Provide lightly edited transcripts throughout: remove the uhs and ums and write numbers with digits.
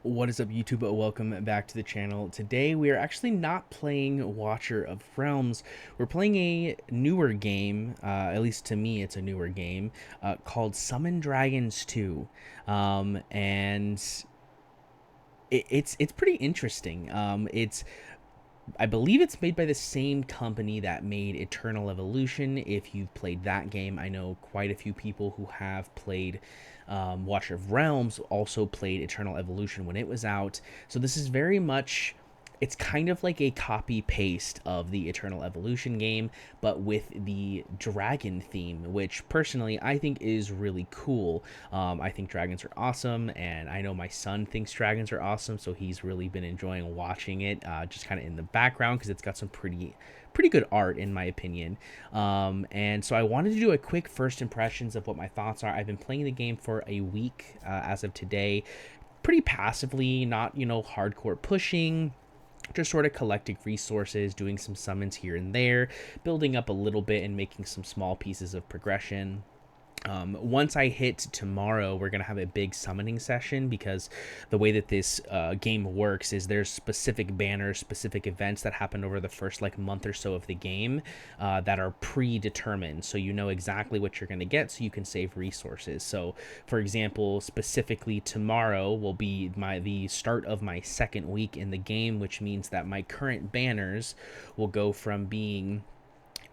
What is up, YouTube? Welcome back to the channel. Today we are actually not playing Watcher of Realms. We're playing a newer game, at least to me it's a newer game, called Summon Dragons 2. And it's pretty interesting. I believe it's made by the same company that made Eternal Evolution. If you've played that game, I know quite a few people who have played Watcher of Realms also played Eternal Evolution when it was out. So this is very much, it's kind of like a copy paste of the Eternal Evolution game, but with the dragon theme, which personally I think is really cool. I think dragons are awesome, and I know my son thinks dragons are awesome, so he's really been enjoying watching it, just kind of in the background because it's got some pretty good art in my opinion. And so I wanted to do a quick first impressions of what my thoughts are. I've been playing the game for a week as of today, pretty passively, not hardcore pushing, just sort of collecting resources, doing some summons here and there, building up a little bit and making some small pieces of progression. Once I hit tomorrow, we're going to have a big summoning session because the way that this game works is there's specific banners, specific events that happen over the first like month or so of the game that are predetermined. So you know exactly what you're going to get so you can save resources. So for example, specifically tomorrow will be the start of my second week in the game, which means that my current banners will go from being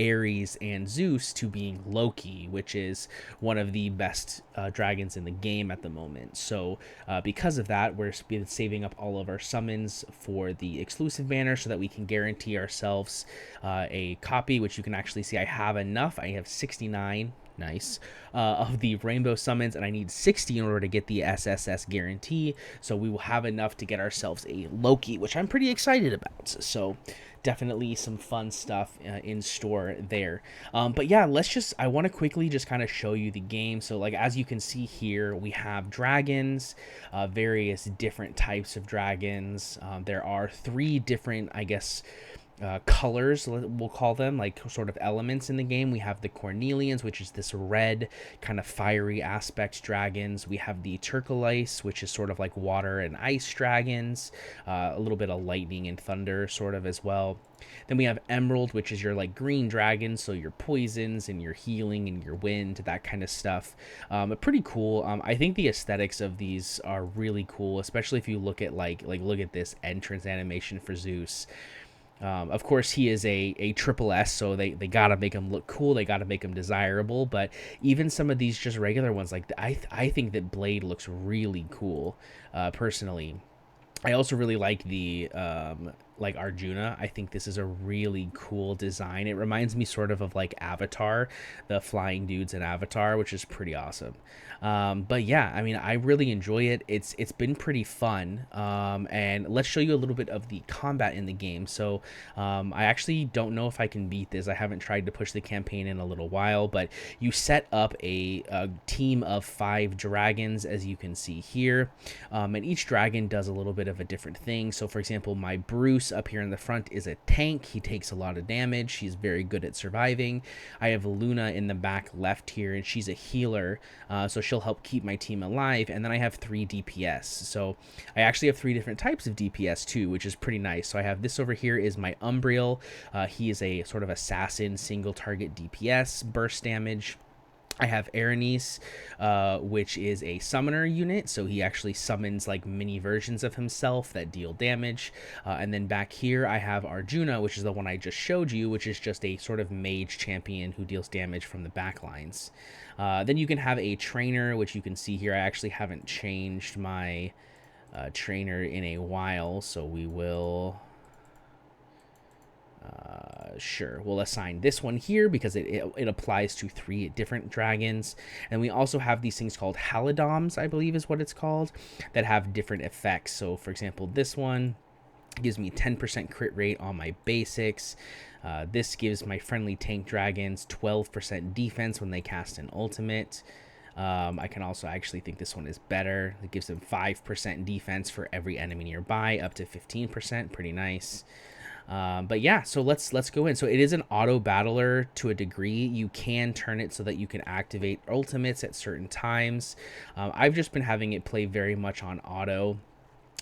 Ares and Zeus to being Loki, which is one of the best dragons in the game at the moment. So because of that, we're saving up all of our summons for the exclusive banner so that we can guarantee ourselves a copy, which you can actually see I have enough. I have 69. Nice. Of the rainbow summons, and I need 60 in order to get the SSS guarantee, so we will have enough to get ourselves a Loki, which I'm pretty excited about. So definitely some fun stuff in store there. But yeah, I want to quickly just kind of show you the game. So like as you can see here, we have dragons, various different types of dragons. There are three different, I guess, colors, we'll call them, like sort of elements in the game. We have the Cornelians, which is this red kind of fiery aspect dragons. We have the Turquoise, which is sort of like water and ice dragons, a little bit of lightning and thunder sort of as well. Then we have Emerald, which is your like green dragons, so your poisons and your healing and your wind, that kind of stuff. Pretty cool. I think the aesthetics of these are really cool, especially if you look at look at this entrance animation for Zeus. Of course, he is a triple S, so they gotta make him look cool. They gotta make him desirable. But even some of these just regular ones, like I think that Blade looks really cool, personally. I also really like the like Arjuna. I think this is a really cool design. It reminds me sort of like Avatar, the flying dudes in Avatar, which is pretty awesome. But yeah, I mean, I really enjoy it. It's been pretty fun. And let's show you a little bit of the combat in the game. So I actually don't know if I can beat this. I haven't tried to push the campaign in a little while, but you set up a team of 5 dragons, as you can see here, and each dragon does a little bit of a different thing. So for example, my Bruce up here in the front is a tank. He takes a lot of damage. He's very good at surviving. I have Luna in the back left here, and she's a healer, so she'll help keep my team alive. And then I have 3 DPS. So I actually have 3 different types of DPS too, which is pretty nice. So I have this over here is my Umbriel. He is a sort of assassin, single target DPS, burst damage. I have Aranis, which is a summoner unit, so he actually summons like mini versions of himself that deal damage. And then back here I have Arjuna, which is the one I just showed you, which is just a sort of mage champion who deals damage from the back lines. Then you can have a trainer, which you can see here. I actually haven't changed my trainer in a while, so we will... sure, we'll assign this one here because it applies to 3 different dragons. And we also have these things called halidoms, I believe is what it's called, that have different effects. So for example, this one gives me 10% crit rate on my basics. This gives my friendly tank dragons 12% defense when they cast an ultimate. I can also actually think this one is better. It gives them 5% defense for every enemy nearby, up to 15%. Pretty nice. But yeah, so let's go in. So it is an auto battler to a degree. You can turn it so that you can activate ultimates at certain times. I've just been having it play very much on auto.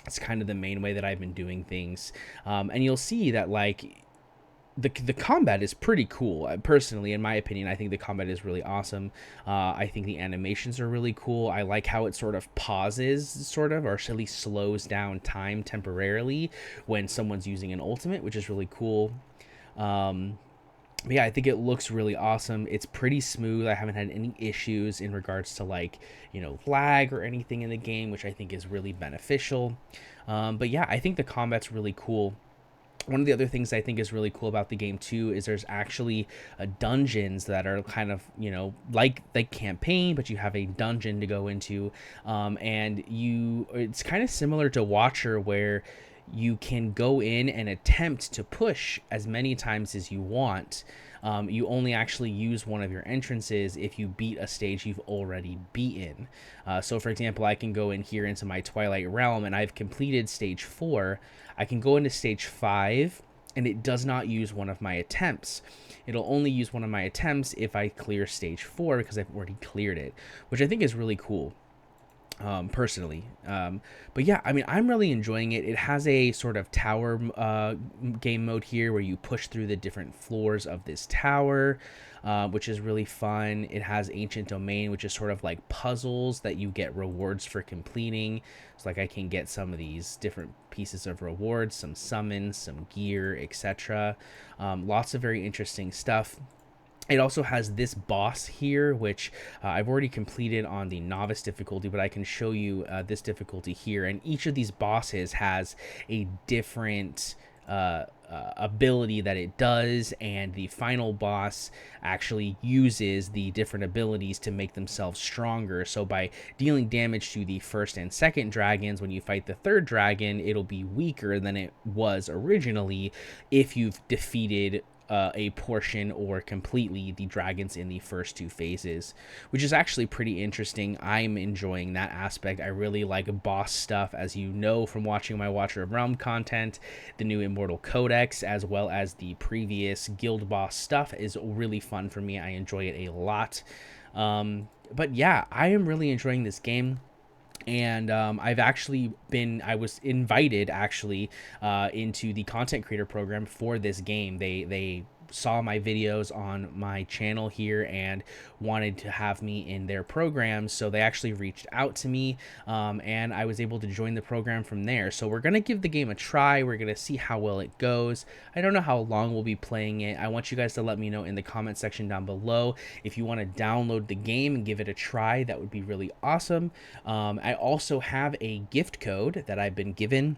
It's kind of the main way that I've been doing things. And you'll see that like the combat is pretty cool. Personally, in my opinion, I think the combat is really awesome. I think the animations are really cool. I like how it sort of pauses, sort of, or at least slows down time temporarily when someone's using an ultimate, which is really cool. Um, but yeah, I think it looks really awesome. It's pretty smooth. I haven't had any issues in regards to like, lag or anything in the game, which I think is really beneficial. But yeah, I think the combat's really cool. One of the other things I think is really cool about the game too is there's actually dungeons that are kind of like campaign, but you have a dungeon to go into, and it's kind of similar to Watcher where you can go in and attempt to push as many times as you want. You only actually use one of your entrances if you beat a stage you've already beaten. So, for example, I can go in here into my Twilight Realm and I've completed stage 4. I can go into stage 5 and it does not use one of my attempts. It'll only use one of my attempts if I clear stage 4 because I've already cleared it, which I think is really cool. Personally. But yeah, I mean, I'm really enjoying it. It has a sort of tower game mode here where you push through the different floors of this tower, which is really fun. It has Ancient Domain, which is sort of like puzzles that you get rewards for completing. So like I can get some of these different pieces of rewards, some summons, some gear, etc. Lots of very interesting stuff. It also has this boss here, which I've already completed on the novice difficulty, but I can show you this difficulty here. And each of these bosses has a different ability that it does, and the final boss actually uses the different abilities to make themselves stronger. So by dealing damage to the first and second dragons, when you fight the third dragon, it'll be weaker than it was originally if you've defeated a portion or completely the dragons in the first 2 phases, which is actually pretty interesting. I'm enjoying that aspect. I really like boss stuff, as you know from watching my Watcher of Realm content. The new Immortal Codex, as well as the previous guild boss stuff, is really fun for me. I enjoy it a lot. But yeah, I am really enjoying this game. And I was invited actually into the content creator program for this game. They saw my videos on my channel here and wanted to have me in their program, so they actually reached out to me, and I was able to join the program from there. So we're gonna give the game a try. We're gonna see how well it goes. I don't know how long we'll be playing it. I want you guys to let me know in the comment section down below if you want to download the game and give it a try. That would be really awesome. I also have a gift code that I've been given,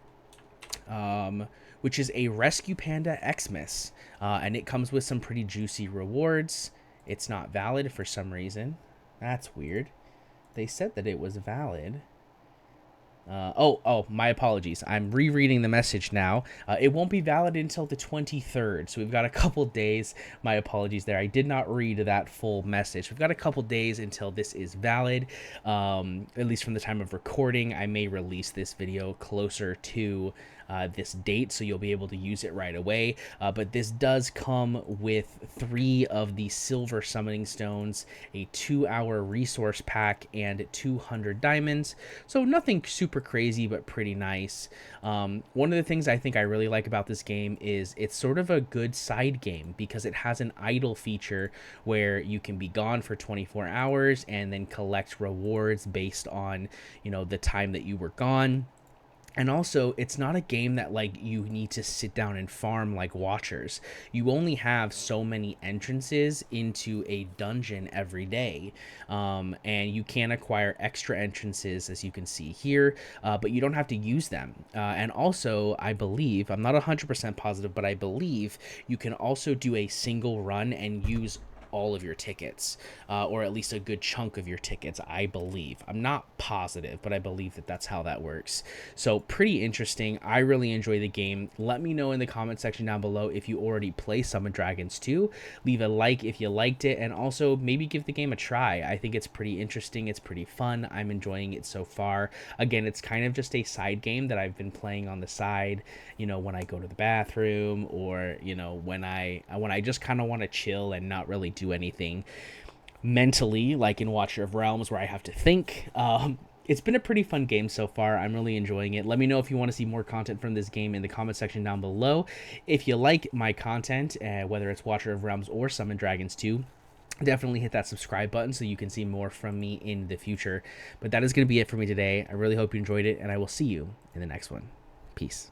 which is a ARescuePandaxmas, and it comes with some pretty juicy rewards. It's not valid for some reason. That's weird. They said that it was valid. My apologies. I'm rereading the message now. It won't be valid until the 23rd, so we've got a couple days. My apologies there. I did not read that full message. We've got a couple days until this is valid, at least from the time of recording. I may release this video closer to this date, so you'll be able to use it right away. But this does come with 3 of the silver summoning stones, a 2-hour resource pack, and 200 diamonds. So nothing super crazy, but pretty nice. One of the things I think I really like about this game is it's sort of a good side game because it has an idle feature where you can be gone for 24 hours and then collect rewards based on, the time that you were gone. And also, it's not a game that like you need to sit down and farm like Watchers. You only have so many entrances into a dungeon every day, and you can acquire extra entrances, as you can see here, but you don't have to use them. And also, I believe, I'm not 100% positive, but I believe you can also do a single run and use all of your tickets, or at least a good chunk of your tickets, I believe. I'm not positive, but I believe that that's how that works. So pretty interesting. I really enjoy the game. Let me know in the comment section down below if you already play Summon Dragons 2. Leave a like if you liked it, and also maybe give the game a try. I think it's pretty interesting. It's pretty fun. I'm enjoying it so far. Again, it's kind of just a side game that I've been playing on the side, when I go to the bathroom, or when I just kind of want to chill and not really do anything mentally, like in Watcher of Realms where I have to think. it's been a pretty fun game so far. I'm really enjoying it. Let me know if you want to see more content from this game in the comment section down below. If you like my content, whether it's Watcher of Realms or Summon Dragons 2, definitely hit that subscribe button so you can see more from me in the future. But that is going to be it for me today. I really hope you enjoyed it, and I will see you in the next one. Peace.